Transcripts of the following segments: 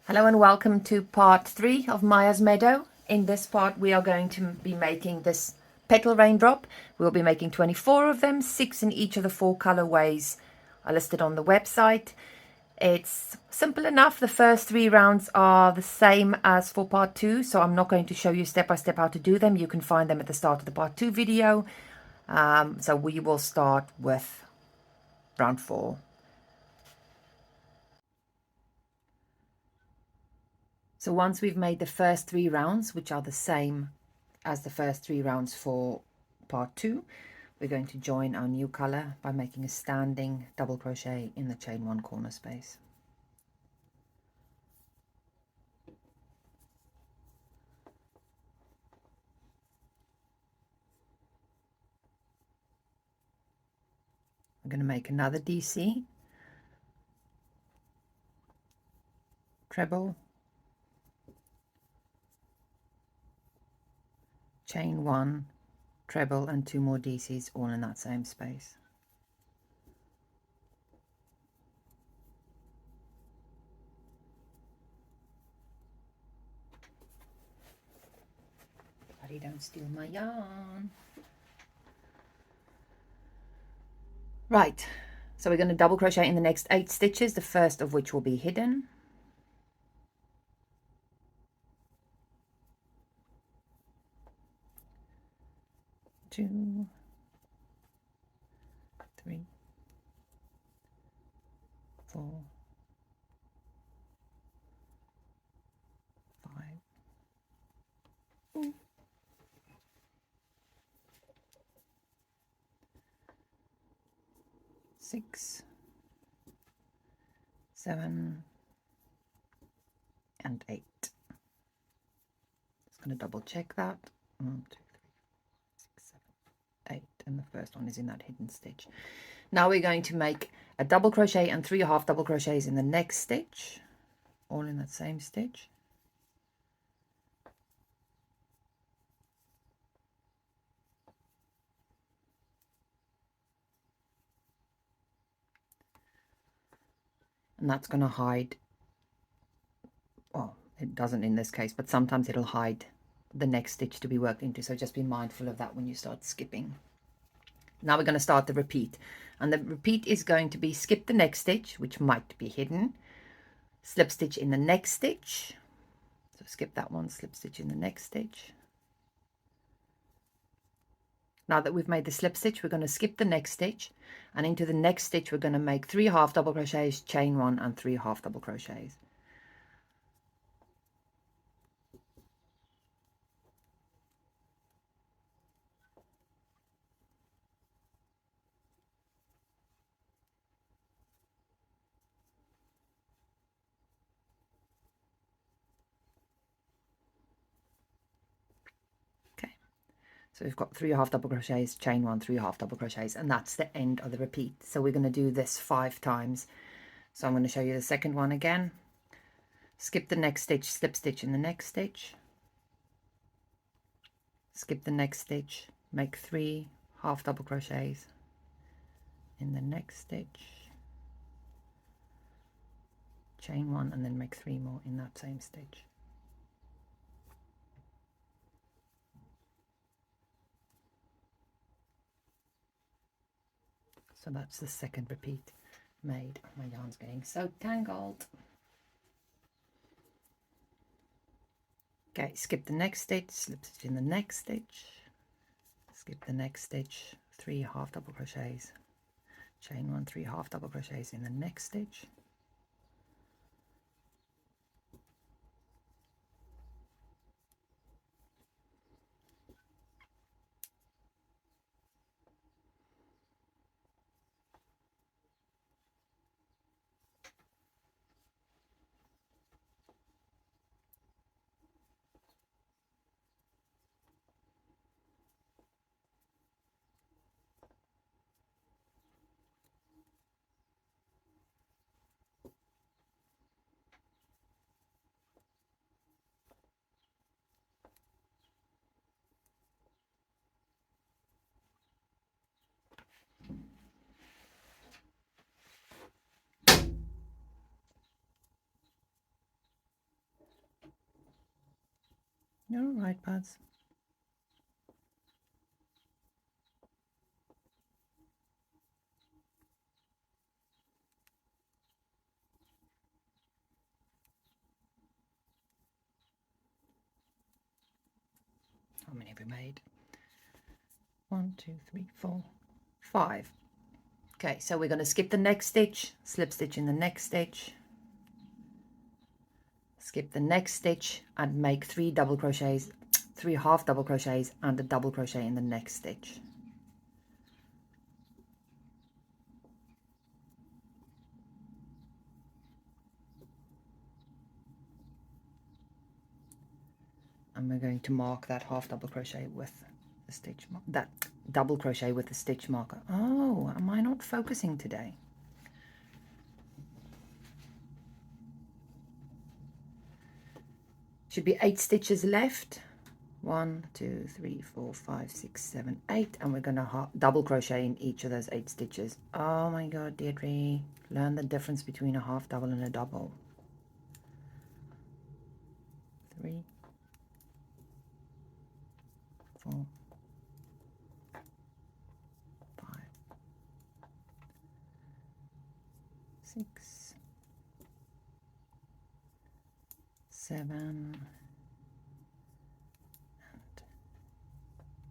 Hello and welcome to part 3 of Maya's Meadow. In this part we are going to be making this petal raindrop. We'll be making 24 of them, 6 in each of the 4 colorways are listed on the website. It's simple enough. The first 3 rounds are the same as for part 2, so I'm not going to show you step by step how to do them. You can find them at the start of the part 2 video. So we will start with round 4. So once we've made the first 3 rounds, which are the same as the first 3 rounds for part 2, we're going to join our new color by making a standing double crochet in the chain 1 corner space. I'm going to make another DC, treble, chain 1, treble, and 2 more DCs all in that same space. Buddy, don't steal my yarn. Right, so we're going to double crochet in the next 8 stitches, the first of which will be hidden. 2, 3, 4, 5. 6, 7, and 8. Just going to double check that. 1, 2, 3, 6, 7, 8, and the first one is in that hidden stitch. Now we're going to make a double crochet and 3 half double crochets in the next stitch, all in that same stitch. And that's going to hide, well, it doesn't in this case, but sometimes it'll hide the next stitch to be worked into, so just be mindful of that when you start skipping. Now we're going to start the repeat, and the repeat is going to be skip the next stitch, which might be hidden, slip stitch in the next stitch, so skip that one, slip stitch in the next stitch. Now that we've made the slip stitch, we're going to skip the next stitch, and into the next stitch we're going to make 3 half double crochets, chain 1, and 3 half double crochets. So we've got 3 half double crochets, chain 1, 3 half double crochets, and that's the end of the repeat. So we're going to do this 5 times. So I'm going to show you the second one again. Skip the next stitch, slip stitch in the next stitch. Skip the next stitch, make 3 half double crochets in the next stitch. Chain 1 and then make 3 more in that same stitch. So that's the second repeat made. My yarn's getting so tangled. Okay, skip the next stitch, slip stitch in the next stitch, skip the next stitch, 3 half double crochets, chain 1, 3 half double crochets in the next stitch. You're all right, buds. How many have we made? 1, 2, 3, 4, 5. Okay, so we're going to skip the next stitch, slip stitch in the next stitch, skip the next stitch, and make 3 double crochets, 3 half double crochets, and a double crochet in the next stitch. And we're going to mark that half double crochet with the stitch that double crochet with the stitch marker. Oh, am I not focusing today? Should be 8 stitches left. 1, 2, 3, 4, 5, 6, 7, 8, and we're going to double crochet in each of those 8 stitches. Oh my god, Deirdre, learn the difference between a half double and a double. 3, 4, 5, 6, 7,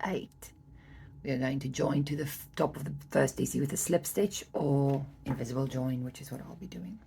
8. We are going to join to the top of the first DC with a slip stitch or invisible join, which is what I'll be doing.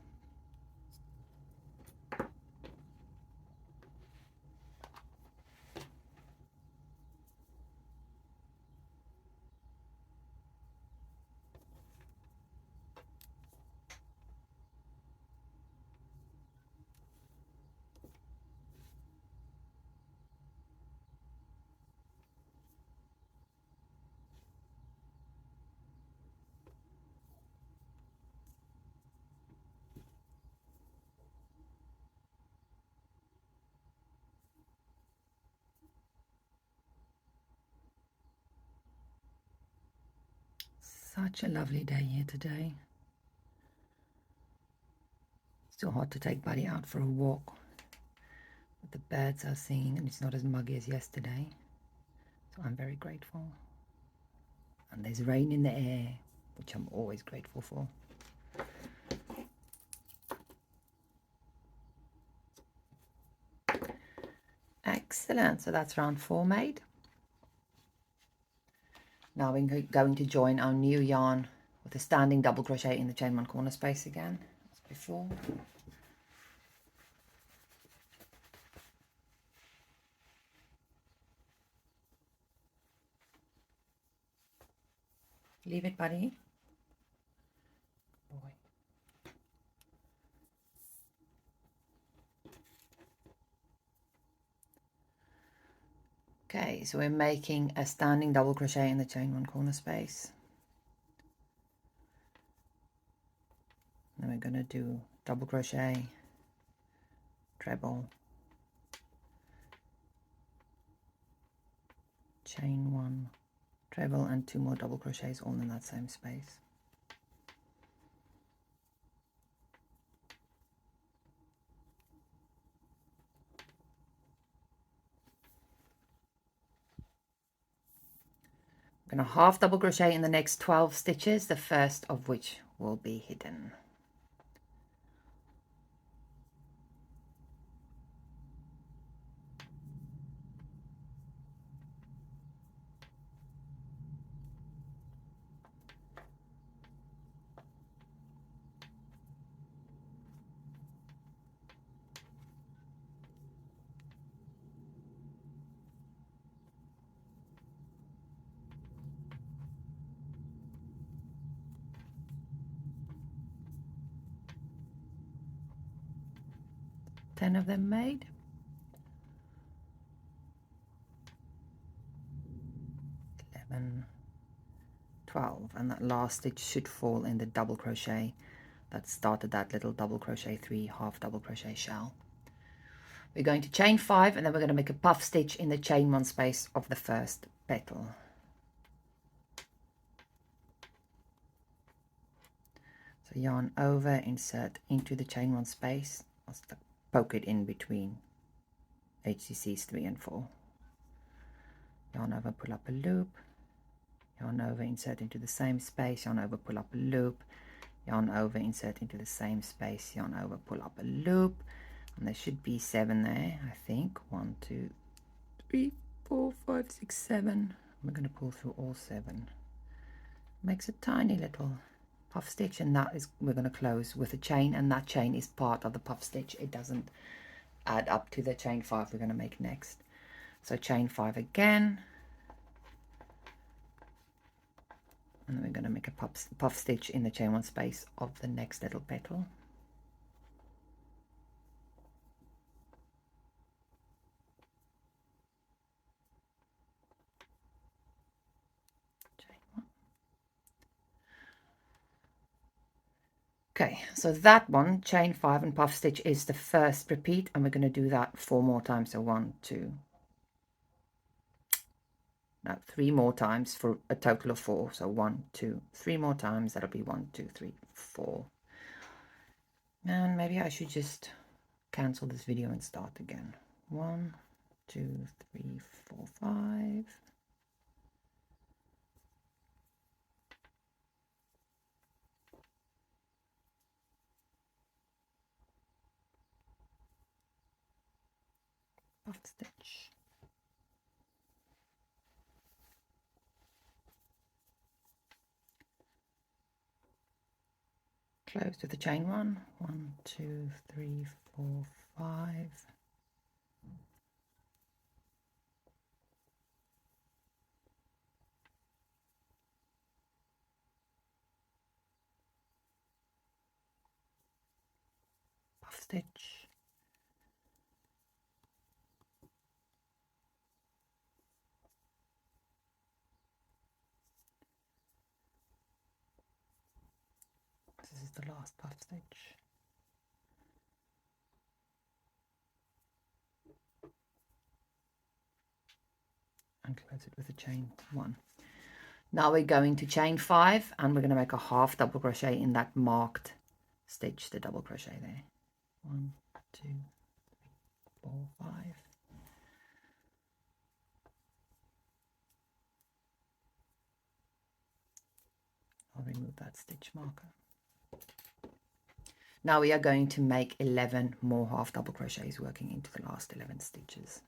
Such a lovely day here today. Still hard to take Buddy out for a walk. But the birds are singing and it's not as muggy as yesterday. So I'm very grateful. And there's rain in the air, which I'm always grateful for. Excellent. So that's round 4 made. Now we're going to join our new yarn with a standing double crochet in the chain 1 corner space again, as before. Leave it, Buddy. Boy. Okay, so we're making a standing double crochet in the chain 1 corner space. Then we're going to do double crochet, treble, chain 1, treble, and 2 more double crochets all in that same space. I'm going to half double crochet in the next 12 stitches, the first of which will be hidden. Ten of them made. 11, 12, and that last stitch should fall in the double crochet that started that little double crochet 3 half double crochet shell. We're going to chain 5 and then we're going to make a puff stitch in the chain 1 space of the first petal. So yarn over, insert into the chain 1 space, I'll poke it in between HCCs 3 and 4. Yarn over, pull up a loop, yarn over, insert into the same space, yarn over, pull up a loop, yarn over, insert into the same space, yarn over, pull up a loop, and there should be 7 there, I think. 1, 2, 3, 4, 5, 6, 7. We're going to pull through all 7. Makes a tiny little puff stitch, and that is, we're going to close with a chain, and that chain is part of the puff stitch. It doesn't add up to the chain 5 we're going to make next. So chain 5 again, and then we're going to make a puff stitch in the chain 1 space of the next little petal. Chain 1. Okay, so that one, chain 5 and puff stitch, is the first repeat, and we're going to do that 4 more times. So 1, 2, no, 3 more times for a total of 4. So 1, 2, 3 more times. That'll be 1, 2, 3, 4. And maybe I should just cancel this video and start again. 1, 2, 3, 4, 5. Puff stitch. Close with the chain 1. 1, 2, 3, 4, 5. Puff stitch. This is the last puff stitch. And close it with a chain 1. Now we're going to chain 5, and we're going to make a half double crochet in that marked stitch, the double crochet there. 1, 2, 3, 4, 5. I'll remove that stitch marker. Now we are going to make 11 more half double crochets working into the last 11 stitches.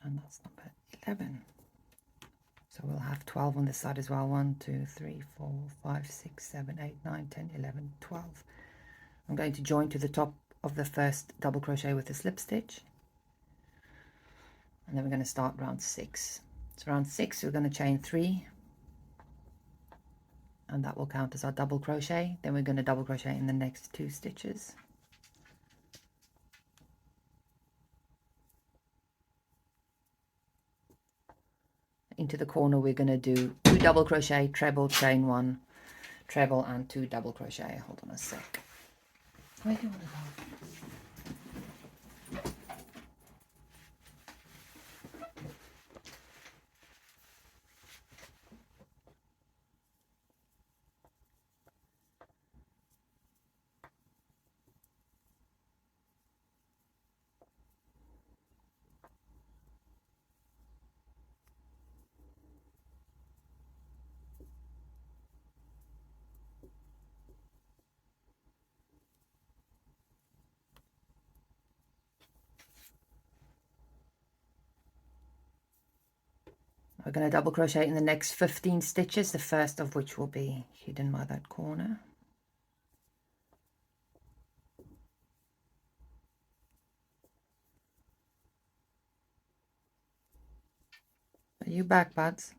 And that's number 11. So we'll have 12 on this side as well. 1, 2, 3, 4, 5, 6, 7, 8, 9, 10, 11, 12. I'm going to join to the top of the first double crochet with a slip stitch. And then we're going to start round 6. So round 6 we're going to chain 3. And that will count as our double crochet. Then we're going to double crochet in the next 2 stitches. Into the corner we're going to do 2 double crochet, treble, chain 1, treble, and 2 double crochet. Hold on a sec. Where do you want to go? We're going to double crochet in the next 15 stitches, the first of which will be hidden by that corner. Are you back, buds?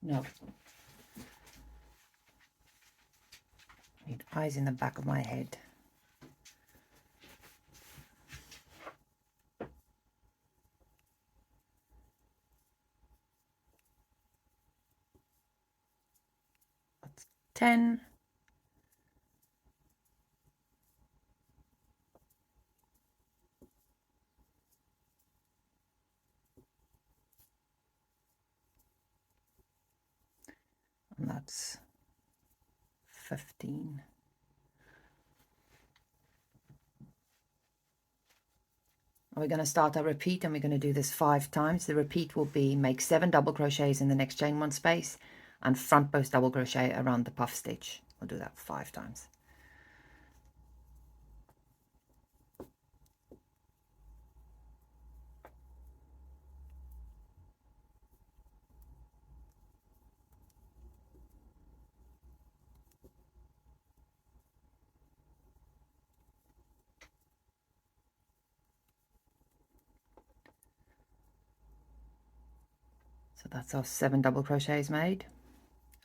No. Need eyes in the back of my head. That's 10. And that's 15. We're going to start our repeat, and we're going to do this 5 times. The repeat will be make 7 double crochets in the next chain 1 space and front post double crochet around the puff stitch. We'll do that 5 times. So that's our 7 double crochets made,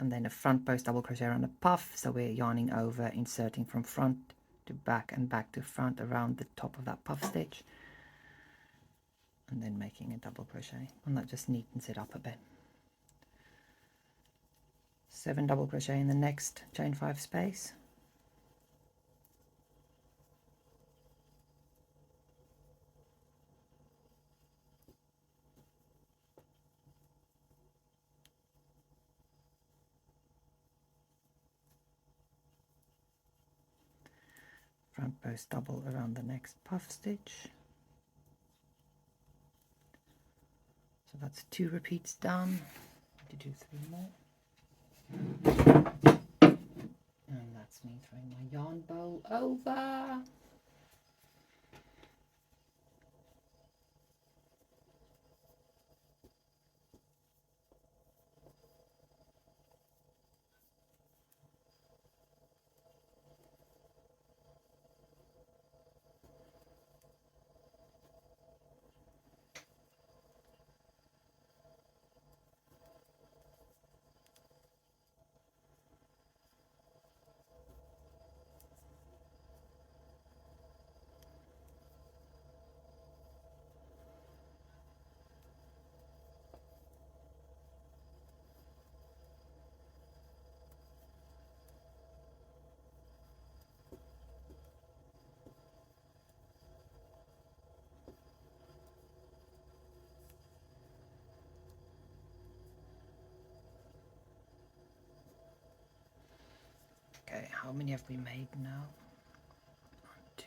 and then a front post double crochet around the puff. So we're yarning over, inserting from front to back and back to front around the top of that puff stitch, and then making a double crochet, and that just neatens it up a bit. 7 double crochet in the next chain 5 space. Front post double around the next puff stitch. So that's 2 repeats done. To do 3 more. And that's me throwing my yarn bowl over. Okay, how many have we made now? 1, 2.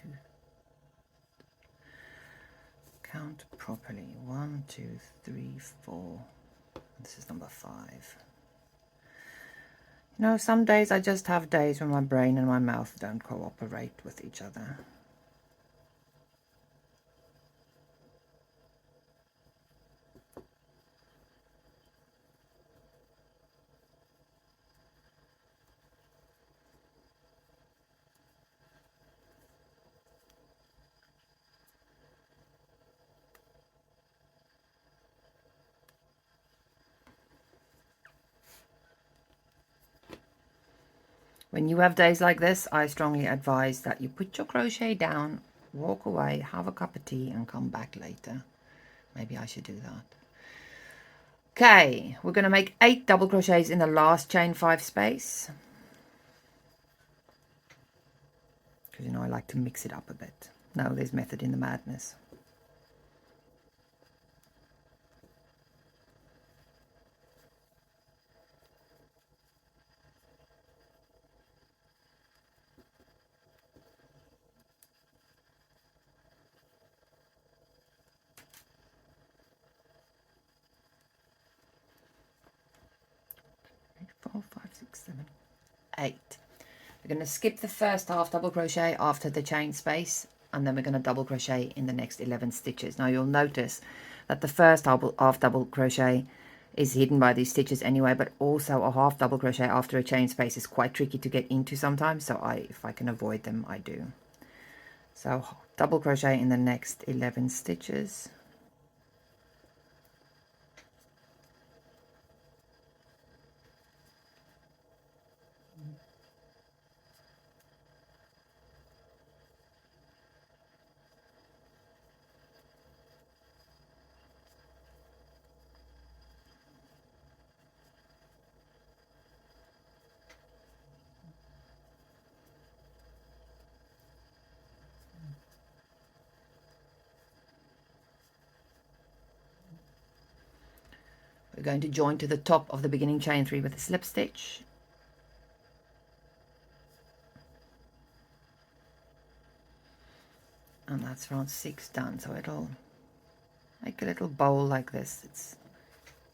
Count properly. 1, 2, 3, 4. This is number 5. You know, some days I just have days when my brain and my mouth don't cooperate with each other. When you have days like this, I strongly advise that you put your crochet down, walk away, have a cup of tea, and come back later. Maybe I should do that. Okay, we're going to make 8 double crochets in the last chain 5 space. Because, you know, I like to mix it up a bit. No, there's method in the madness. Four, 5, 6, 7, 8. We're going to skip the first half double crochet after the chain space, and then we're going to double crochet in the next 11 stitches. Now you'll notice that the first half double crochet is hidden by these stitches anyway, but also a half double crochet after a chain space is quite tricky to get into sometimes, so if I can avoid them, I do. So double crochet in the next 11 stitches. We're going to join to the top of the beginning chain 3 with a slip stitch. And that's round 6 done, so it'll make a little bowl like this.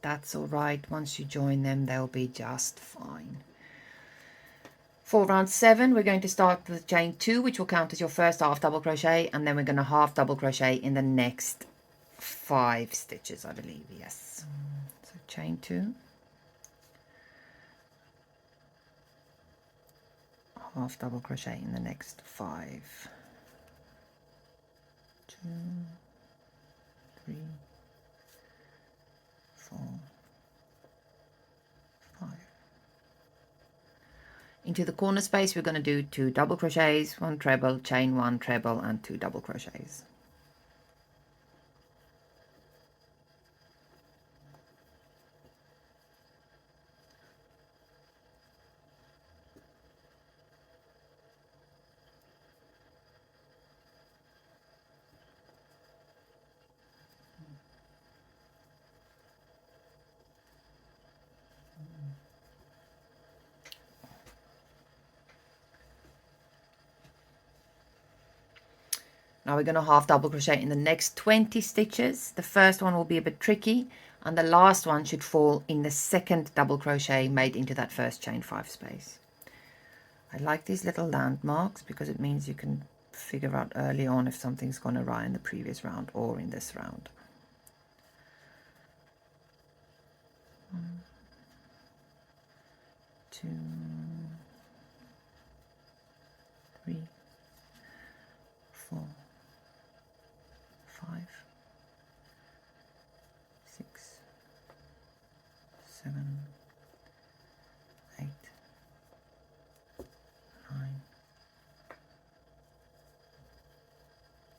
That's all right. Once you join them, they'll be just fine. For round 7, we're going to start with chain 2, which will count as your first half double crochet, and then we're going to half double crochet in the next 5 stitches, I believe. Yes. So chain 2, half double crochet in the next 5. 2, 3, 4, 5. Into the corner space, we're going to do 2 double crochets, 1 treble, chain 1 treble, and 2 double crochets. Now we're going to half double crochet in the next 20 stitches. The first one will be a bit tricky, and the last one should fall in the second double crochet made into that first chain 5 space. I like these little landmarks because it means you can figure out early on if something's gone awry in the previous round or in this round. 1, 2, 3, 4, 5, 6, 7, 8, 9,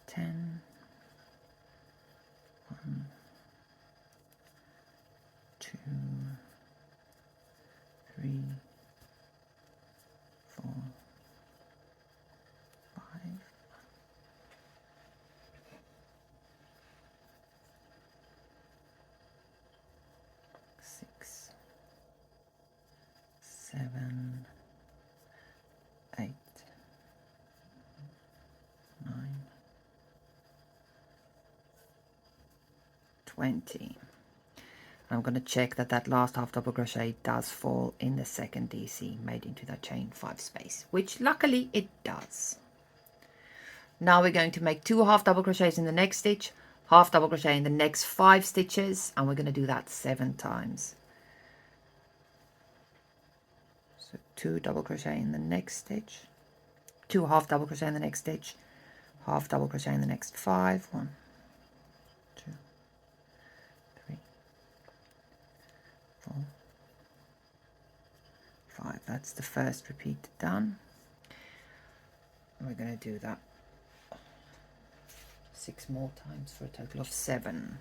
10, 1, 2, 3, 4, 5, 6, 7, 8, 9, 20. I'm going to check that that last half double crochet does fall in the second DC made into that chain 5 space, which luckily it does. Now we're going to make 2 half double crochets in the next stitch, half double crochet in the next 5 stitches, and we're going to do that 7 times. So 2 double crochet in the next stitch, 2 half double crochet in the next stitch, half double crochet in the next 5, 1, 2, 3, 4, 5. That's the first repeat done. And we're going to do that 6 more times for a total of 7.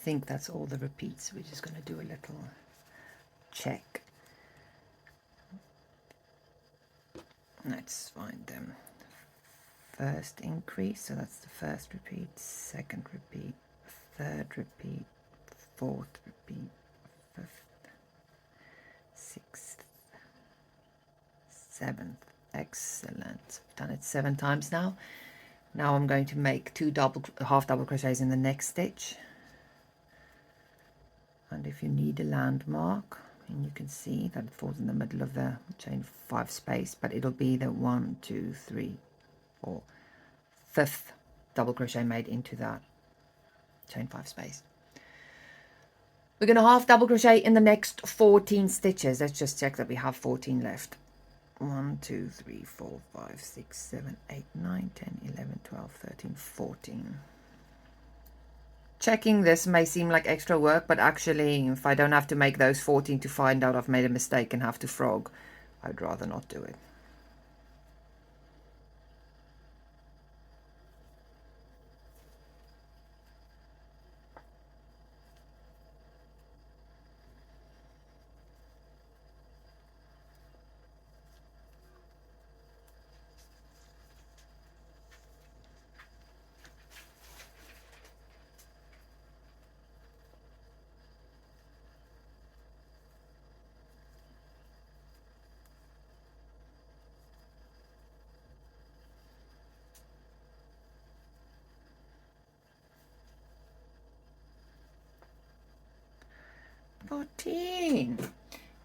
think that's all the repeats. We're just going to do a little check. Let's find them. First increase, so that's the first repeat, second repeat, third repeat, fourth repeat, fifth, sixth, seventh. Excellent. I've done it 7 times now. Now I'm going to make 2 half double crochets in the next stitch. And if you need a landmark, and you can see that it falls in the middle of the chain 5 space, but it'll be the 1, 2, 3, 4, 5th double crochet made into that chain 5 space. We're going to half double crochet in the next 14 stitches. Let's just check that we have 14 left. 1, 2, 3, 4, 5, 6, 7, 8, 9, 10, 11, 12, 13, 14. Checking this may seem like extra work, but actually, if I don't have to make those 14 to find out I've made a mistake and have to frog, I'd rather not do it.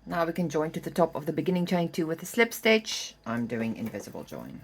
Now we can join to the top of the beginning chain 2 with a slip stitch. I'm doing invisible join.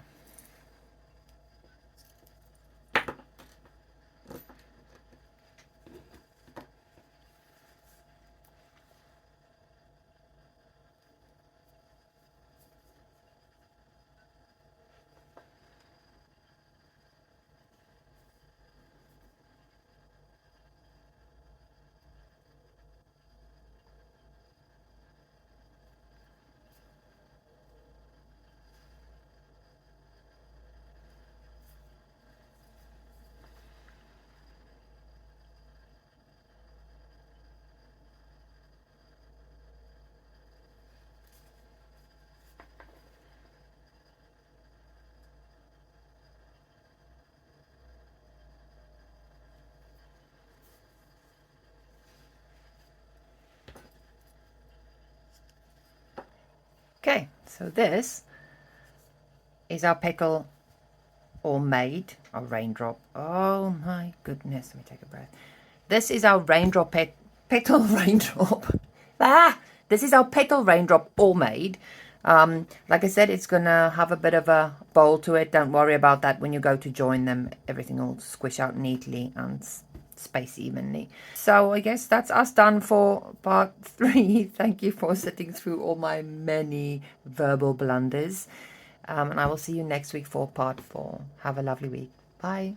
Okay, so this is our petal all made, our raindrop. Oh my goodness, let me take a breath. This is our raindrop petal raindrop. This is our petal raindrop all made. Like I said, it's gonna have a bit of a bowl to it. Don't worry about that. When you go to join them, everything will squish out neatly and space evenly. So I guess that's us done for part 3. Thank you for sitting through all my many verbal blunders. And I will see you next week for part 4. Have a lovely week. Bye.